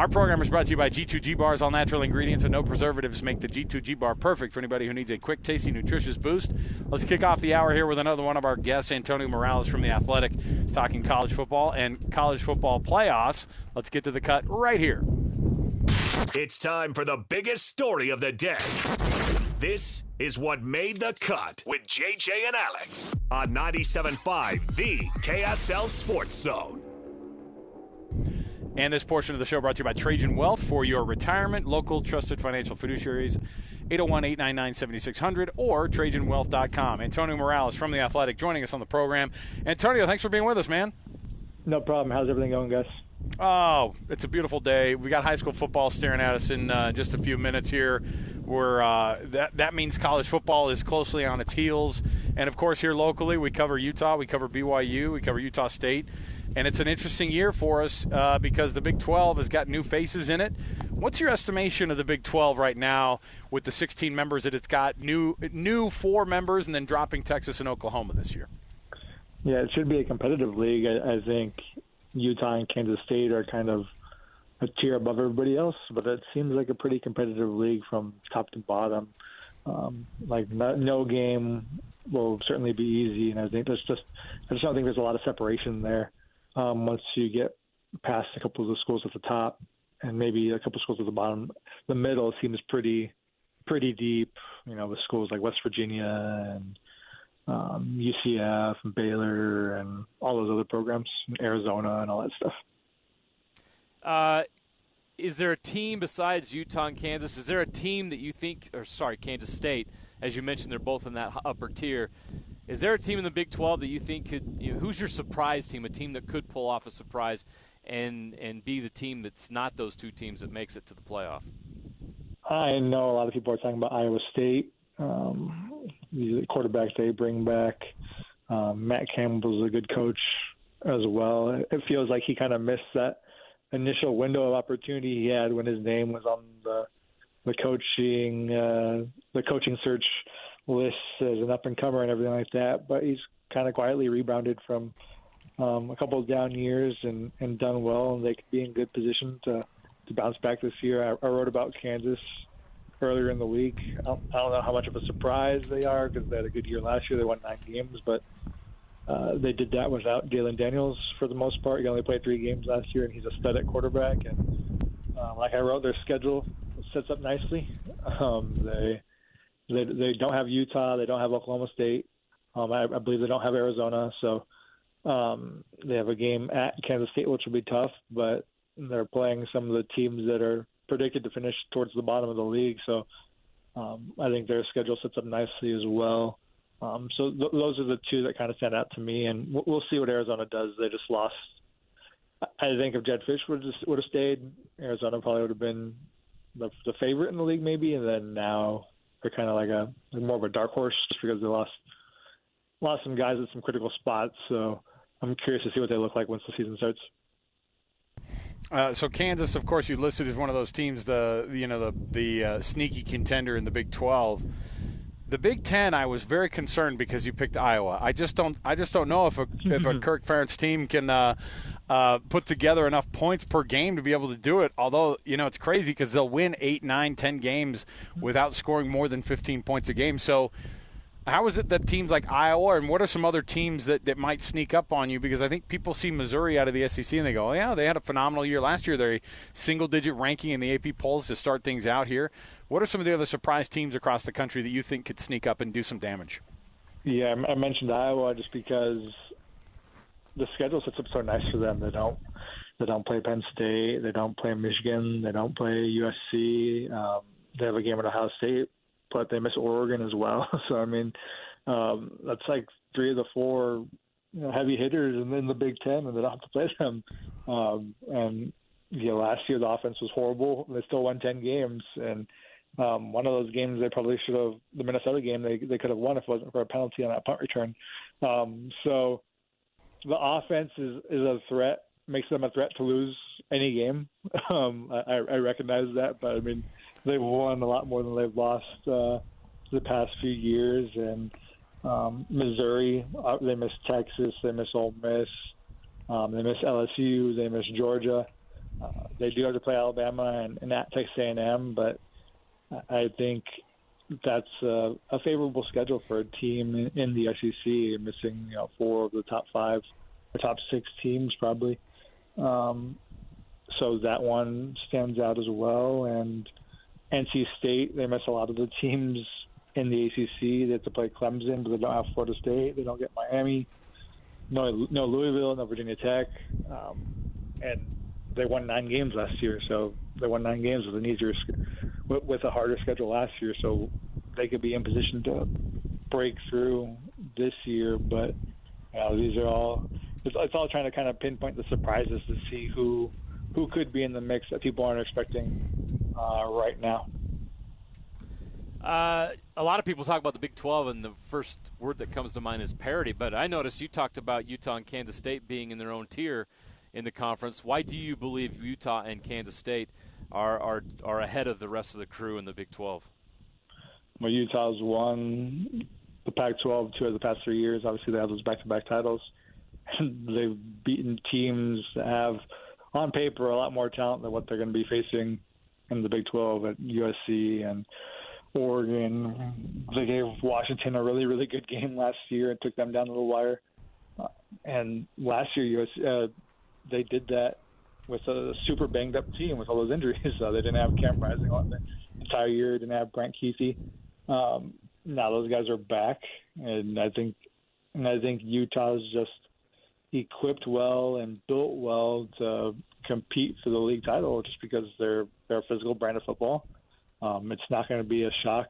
Our program is brought to you by G2G Bars. All natural ingredients and no preservatives make the G2G Bar perfect for anybody who needs a quick, tasty, nutritious boost. Let's kick off the hour here with another one of our guests, Antonio Morales from The Athletic, talking college football and college football playoffs. Let's get to the cut right here. It's time for the biggest story of the day. This is What Made the Cut with JJ and Alex on 97.5, the KSL Sports Zone. And this portion of the show brought to you by Trajan Wealth for your retirement. Local trusted financial fiduciaries, 801-899-7600 or TrajanWealth.com. Antonio Morales from The Athletic joining us on the program. Antonio, thanks for being with us, man. No problem. How's everything going, guys? Oh, it's a beautiful day. We got high school football staring at us in just a few minutes here. That means college football is closely on its heels. And, of course, here locally, we cover Utah, we cover BYU, we cover Utah State. And it's an interesting year for us because the Big 12 has got new faces in it. What's your estimation of the Big 12 right now with the 16 members that it's got, new 4 members, and then dropping Texas and Oklahoma this year? Yeah, it should be a competitive league. I think Utah and Kansas State are kind of a tier above everybody else, but it seems like a pretty competitive league from top to bottom. No game will certainly be easy, and I just don't think there's a lot of separation there. Once you get past a couple of the schools at the top and maybe a couple of schools at the bottom, the middle seems pretty deep, with schools like West Virginia and UCF and Baylor and all those other programs, Arizona and all that stuff. Is there a team besides Utah and Kansas? Is there a team that you think – Kansas State, as you mentioned, they're both in that upper tier. Is there a team in the Big 12 that you think could who's your surprise team, a team that could pull off a surprise and be the team that's not those two teams that makes it to the playoff? I know a lot of people are talking about Iowa State. The quarterbacks they bring back. Matt Campbell's a good coach as well. It feels like he kind of missed that initial window of opportunity he had when his name was on the coaching search list as an up-and-comer and everything like that. But he's kind of quietly rebounded from a couple of down years and done well, and they could be in good position to bounce back this year. I wrote about Kansas earlier in the week. I don't know how much of a surprise they are because they had a good year last year. They won 9 games, but they did that without Jalen Daniels for the most part. He only played 3 games last year, and he's a stud at quarterback. And like I wrote, their schedule sets up nicely. They don't have Utah. They don't have Oklahoma State. I believe they don't have Arizona. So they have a game at Kansas State, which will be tough, but they're playing some of the teams that are predicted to finish towards the bottom of the league. So I think their schedule sets up nicely as well. So those are the two that kind of stand out to me, and we'll see what Arizona does. They just lost. I think if Jed Fish would have stayed, Arizona probably would have been the favorite in the league maybe, and then now they're kind of like more of a dark horse just because they lost some guys at some critical spots. So I'm curious to see what they look like once the season starts. So Kansas, of course, you listed as one of those teams, the sneaky contender in the Big 12. The Big 10, I was very concerned because you picked Iowa. I just don't know if a Kirk Ferentz team can put together enough points per game to be able to do it. Although, it's crazy because they'll win 8, 9, 10 games without scoring more than 15 points a game. So how is it that teams like Iowa, and what are some other teams that might sneak up on you? Because I think people see Missouri out of the SEC and they go, oh, yeah, they had a phenomenal year last year. They're a single-digit ranking in the AP polls to start things out here. What are some of the other surprise teams across the country that you think could sneak up and do some damage? Yeah, I mentioned Iowa just because the schedule sets up so nice for them. They don't play Penn State. They don't play Michigan. They don't play USC. They have a game at Ohio State, but they miss Oregon as well. So, that's like 3 of the 4 heavy hitters in the Big Ten, and they don't have to play them. Last year the offense was horrible. They still won 10 games, and one of those games they probably should have – the Minnesota game they could have won if it wasn't for a penalty on that punt return. So the offense is a threat, makes them a threat to lose any game. I recognize that, but, they've won a lot more than they've lost the past few years. And Missouri, they miss Texas, they miss Ole Miss, they miss LSU, they miss Georgia. They do have to play Alabama and at Texas A&M, but I think that's a favorable schedule for a team in the SEC, missing 4 of the top 5 or top 6 teams probably. So that one stands out as well. And NC State, they miss a lot of the teams in the ACC. They have to play Clemson, but they don't have Florida State. They don't get Miami. No Louisville, no Virginia Tech. And they won 9 games last year, so they won 9 games with a harder schedule last year. So they could be in position to break through this year. But these are all it's all trying to kind of pinpoint the surprises to see who could be in the mix that people aren't expecting right now. A lot of people talk about the Big 12, and the first word that comes to mind is parity. But I noticed you talked about Utah and Kansas State being in their own tier in the conference. Why do you believe Utah and Kansas State are ahead of the rest of the crew in the Big 12? Well, Utah's won the Pac-12 2 of the past 3 years. Obviously, they have those back-to-back titles. They've beaten teams that have, on paper, a lot more talent than what they're going to be facing in the Big 12 at USC and Oregon. They gave Washington a really, really good game last year and took them down to the wire. And last year, USC, they did that with a super banged-up team with all those injuries. They didn't have Cam Rising on the entire year. Didn't have Brent Keithy. Now those guys are back, and I think Utah's just equipped well and built well to compete for the league title, just because they're a physical brand of football. It's not going to be a shock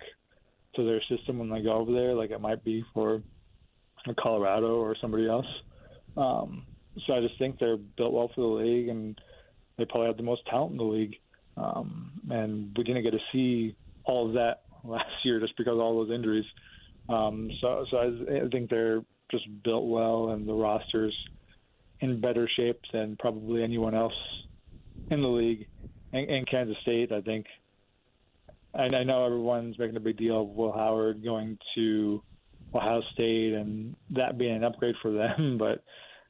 to their system when they go over there, like it might be for Colorado or somebody else. So I just think they're built well for the league, and they probably have the most talent in the league. And we didn't get to see all of that last year just because of all those injuries. So I think they're just built well, and the roster's in better shape than probably anyone else in the league. And Kansas State, I think, I know everyone's making a big deal of Will Howard going to Ohio State and that being an upgrade for them, but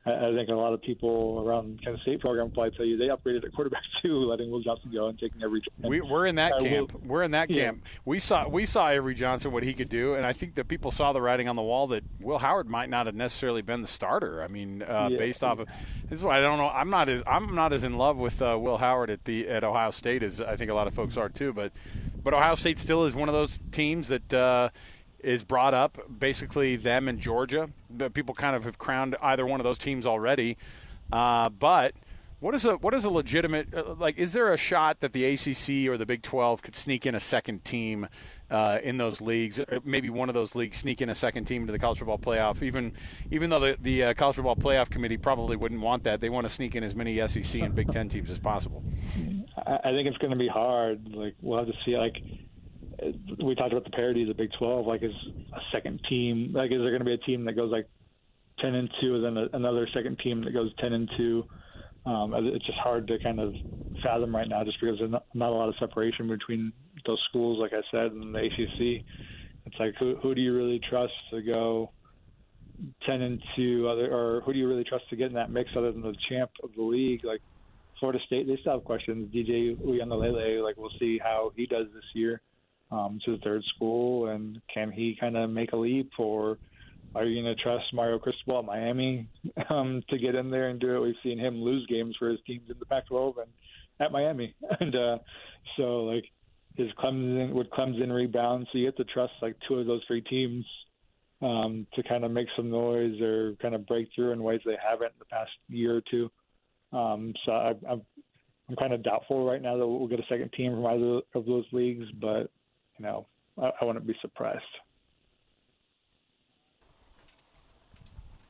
I think a lot of people around the Kansas State program probably tell you they upgraded at quarterback too, letting Will Johnson go and taking every. We're in that camp. We're in that camp. We saw Avery Johnson, what he could do, and I think that people saw the writing on the wall that Will Howard might not have necessarily been the starter. I mean, based off of this is why I don't know. I'm not as in love with Will Howard at Ohio State as I think a lot of folks are too. But Ohio State still is one of those teams that. Is brought up, basically them and Georgia. People kind of have crowned either one of those teams already. But what is a legitimate is there a shot that the ACC or the Big 12 could sneak in a second team in those leagues? Maybe one of those leagues sneak in a second team to the college football playoff, even though the college football playoff committee probably wouldn't want that. They want to sneak in as many SEC and Big 10 teams as possible. I think it's going to be hard. We'll have to see. We talked about the parity of the Big 12. Is a second team? Is there going to be a team that goes 10-2, and then another second team that goes 10-2? It's just hard to kind of fathom right now, just because there's not a lot of separation between those schools, like I said, and the ACC. It's who do you really trust to go 10-2, or who do you really trust to get in that mix other than the champ of the league? Florida State, they still have questions. DJ Uiagalelei, we'll see how he does this year. To the third school, and can he kind of make a leap, or are you going to trust Mario Cristobal at Miami to get in there and do it? We've seen him lose games for his teams in the Pac-12 and at Miami, and would Clemson rebound? So you have to trust 2 of those 3 teams to kind of make some noise or kind of break through in ways they haven't in the past year or two. So I'm kind of doubtful right now that we'll get a second team from either of those leagues, but I wouldn't be surprised.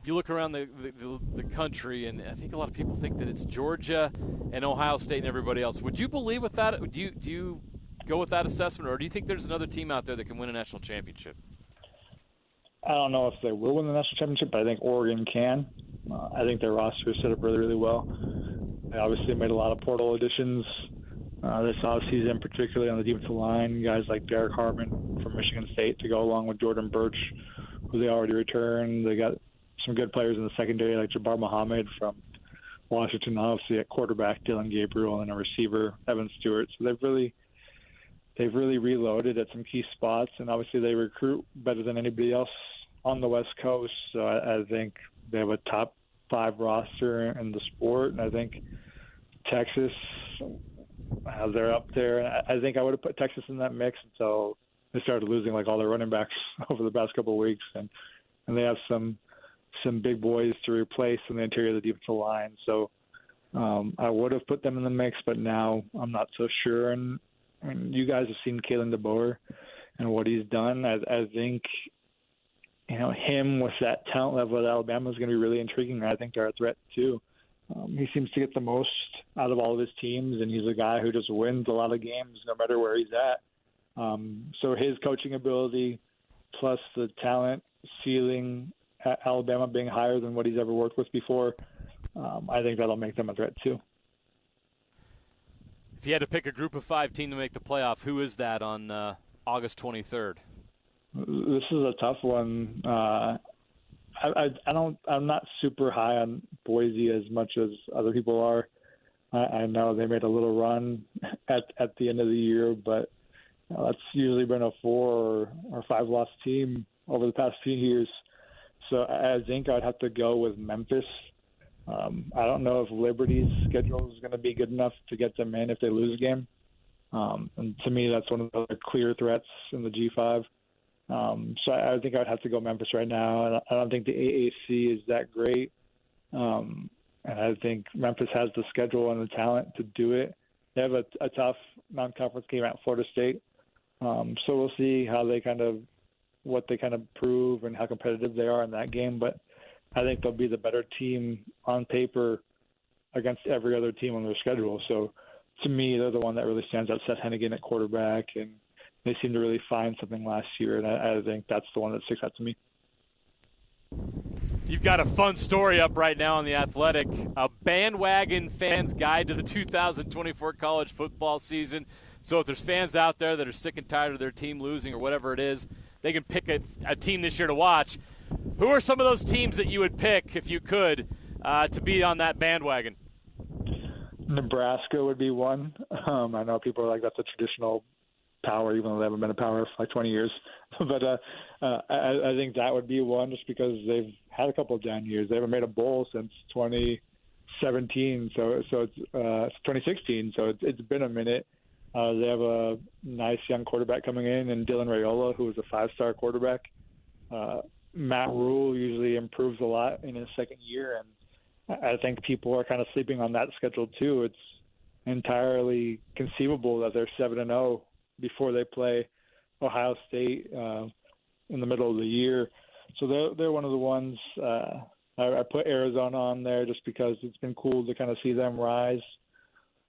You look around the country, and I think a lot of people think that it's Georgia and Ohio State and everybody else. Would you believe with that? Do you go with that assessment, or do you think there's another team out there that can win a national championship? I don't know if they will win the national championship, but I think Oregon can. I think their roster is set up really, really well. They obviously made a lot of portal additions this offseason, particularly on the defensive line. Guys like Derek Harmon from Michigan State to go along with Jordan Birch, who they already returned. They got some good players in the secondary like Jabbar Muhammad from Washington, obviously at quarterback Dylan Gabriel, and a receiver Evan Stewart. So they've really reloaded at some key spots, and obviously they recruit better than anybody else on the West Coast. So I think they have a top 5 roster in the sport, and I think Texas, they're up there. I think I would have put Texas in that mix until they started losing like all their running backs over the past couple of weeks, and they have some big boys to replace in the interior of the defensive line. So I would have put them in the mix, but now I'm not so sure. And you guys have seen Kalen DeBoer and what he's done. I think, him with that talent level at Alabama is going to be really intriguing. I think they're a threat too. He seems to get the most out of all of his teams, and he's a guy who just wins a lot of games no matter where he's at. So his coaching ability plus the talent ceiling at Alabama being higher than what he's ever worked with before, I think that'll make them a threat too. If you had to pick a group of 5 team to make the playoff, who is that on August 23rd? This is a tough one. I'm not super high on Boise as much as other people are. I know they made a little run at the end of the year, but that's usually been a 4 or 5 loss team over the past few years. So I think I'd have to go with Memphis. I don't know if Liberty's schedule is going to be good enough to get them in if they lose a game. And to me, that's one of the clear threats in the G5. So I think I'd have to go Memphis right now. And I don't think the AAC is that great. And I think Memphis has the schedule and the talent to do it. They have a tough non-conference game at Florida State. So we'll see what they prove and how competitive they are in that game. But I think they'll be the better team on paper against every other team on their schedule. So to me, they're the one that really stands out. Seth Hennigan at quarterback, and they seem to really find something last year, and I think that's the one that sticks out to me. You've got a fun story up right now on The Athletic, a bandwagon fan's guide to the 2024 college football season. So if there's fans out there that are sick and tired of their team losing or whatever it is, they can pick a team this year to watch. Who are some of those teams that you would pick, if you could, to be on that bandwagon? Nebraska would be one. I know people are like, that's a traditional power, even though they haven't been a power for like 20 years. But I think that would be one, just because they've had a couple of down years. They haven't made a bowl since 2017, so it's 2016. So it's been a minute. They have a nice young quarterback coming in, and Dylan Raiola, who is a 5-star quarterback. Matt Rule usually improves a lot in his second year, and I think people are kind of sleeping on that schedule too. It's entirely conceivable that they're 7-0 before they play Ohio State in the middle of the year. So they're one of the ones. I put Arizona on there just because it's been cool to kind of see them rise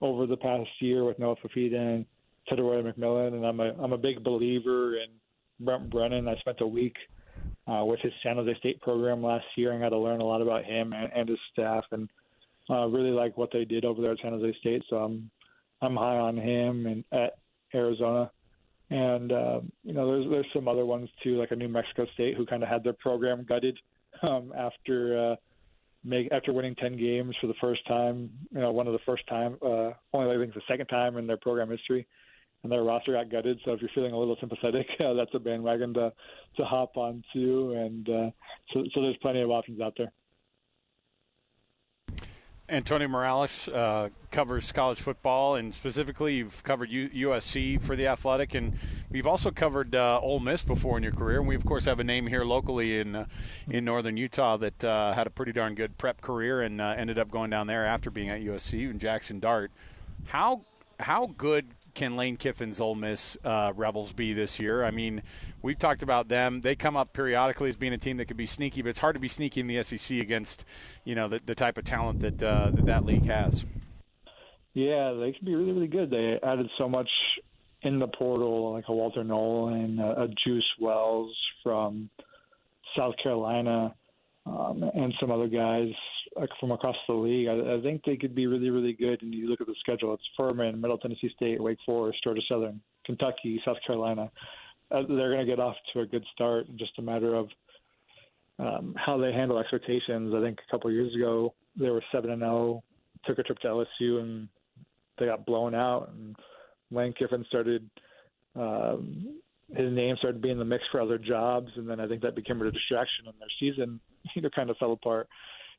over the past year with Noah Fafita and Tedroy McMillan, and I'm a big believer in Brent Brennan. I spent a week with his San Jose State program last year and got to learn a lot about him and his staff, and really like what they did over there at San Jose State. So I'm high on him and at Arizona. And there's some other ones too, like a New Mexico State, who kind of had their program gutted after winning 10 games for the first time. One of the first time, only I think the second time in their program history, and their roster got gutted. So if you're feeling a little sympathetic, that's a bandwagon to hop on to. And so there's plenty of options out there. Antonio Morales covers college football, and specifically you've covered USC for The Athletic, and you've also covered Ole Miss before in your career. And we, of course, have a name here locally in northern Utah that had a pretty darn good prep career and ended up going down there after being at USC, and Jackson Dart. How good can Lane Kiffin's Ole Miss Rebels be this year? I mean, we've talked about them. They come up periodically as being a team that could be sneaky, but it's hard to be sneaky in the SEC against, the type of talent that league has. Yeah, they can be really, really good. They added so much in the portal, like a Walter Nolan, a Juice Wells from South Carolina, and some other guys from across the league. I think they could be really, really good. And you look at the schedule, it's Furman, Middle Tennessee State, Wake Forest, Georgia Southern, Kentucky, South Carolina. They're going to get off to a good start. Just a matter of how they handle expectations. I think a couple of years ago they were 7-0 took a trip to LSU and they got blown out, and Lane Kiffin started his name started being in the mix for other jobs, and then I think that became a distraction, and their season kind of fell apart.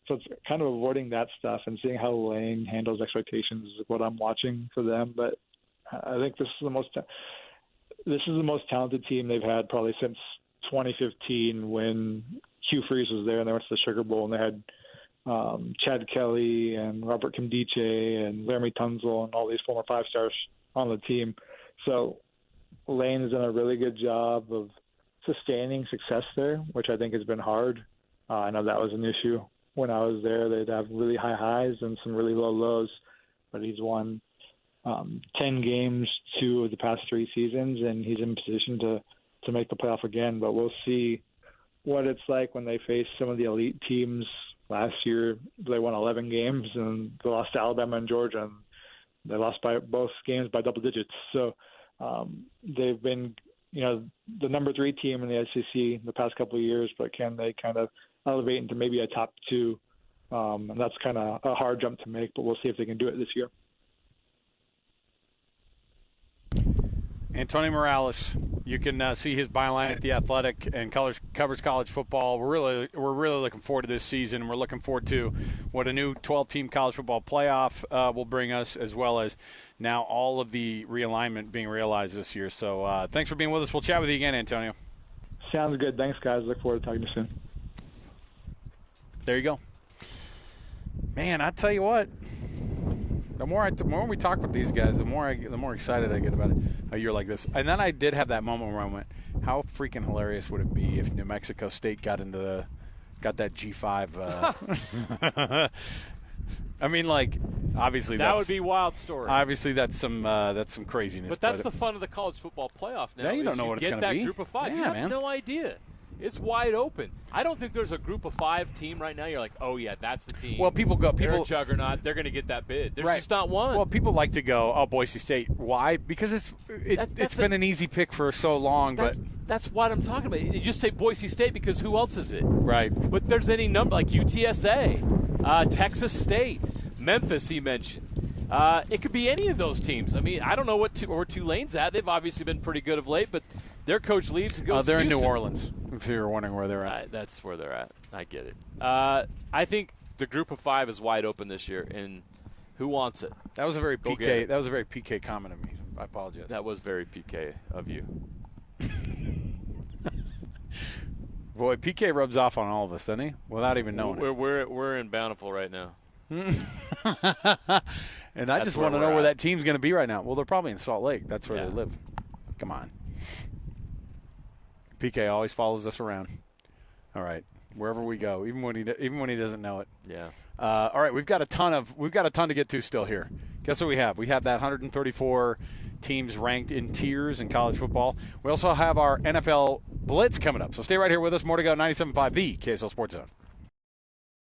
So it's kind of avoiding that stuff and seeing how Lane handles expectations is what I'm watching for them. But I think this is the most talented team they've had probably since 2015 when Hugh Freeze was there and they went to the Sugar Bowl and they had Chad Kelly and Robert Kimdiche and Laramie Tunzel and all these former 5-stars on the team. So Lane has done a really good job of sustaining success there, which I think has been hard. I know that was an issue when I was there. They'd have really high highs and some really low lows, but he's won 10 games 2 of the past 3 seasons, and he's in position to make the playoff again. But we'll see what it's like when they face some of the elite teams. Last year, they won 11 games, and they lost to Alabama and Georgia, and they lost by both games by double digits. So they've been, the number 3 team in the SEC the past couple of years, but can they kind of elevate into maybe a top 2? And that's kind of a hard jump to make, but we'll see if they can do it this year. Antonio Morales, you can see his byline at The Athletic and covers college football. We're really looking forward to this season. We're looking forward to what a new 12-team college football playoff will bring us, as well as now all of the realignment being realized this year. So thanks for being with us. We'll chat with you again, Antonio. Sounds good. Thanks, guys. Look forward to talking to you soon. There you go. Man, I tell you what. The more we talk with these guys, the more excited I get about it. A year like this, and then I did have that moment where I went, "How freaking hilarious would it be if New Mexico State got that G5?" I mean, like, obviously that would be a wild story. Obviously, that's some craziness. But that's the fun of the college football playoff now. Yeah, you don't know what it's going to be. Get that group of 5. Yeah, you have man. no idea. It's wide open. I don't think there's a group of 5 team right now. You're like, oh yeah, that's the team. Well, they're a juggernaut. They're going to get that bid. There's just not one. Well, people like to go, oh, Boise State. Why? Because it's been an easy pick for so long. That's what I'm talking about. You just say Boise State because who else is it? Right. But there's any number like UTSA, Texas State, Memphis. He mentioned. It could be any of those teams. I mean, I don't know where Tulane's at. They've obviously been pretty good of late, but their coach leaves and goes. They're to in Houston. New Orleans. If you're wondering where they're at, that's where they're at. I get it. I think the group of 5 is wide open this year, and who wants it? That was a very PK. That was a very PK comment of me. I apologize. That was very PK of you. Boy, PK rubs off on all of us, doesn't he? Without even knowing it. We're in Bountiful right now. And I just want to know where that team's going to be right now. Well, they're probably in Salt Lake. That's where they live. Come on. PK always follows us around. All right, wherever we go, even when he doesn't know it. Yeah. All right, we've got a ton to get to still here. Guess what we have? We have that 134 teams ranked in tiers in college football. We also have our NFL Blitz coming up. So stay right here with us. More to go. 97.5, the KSL Sports Zone.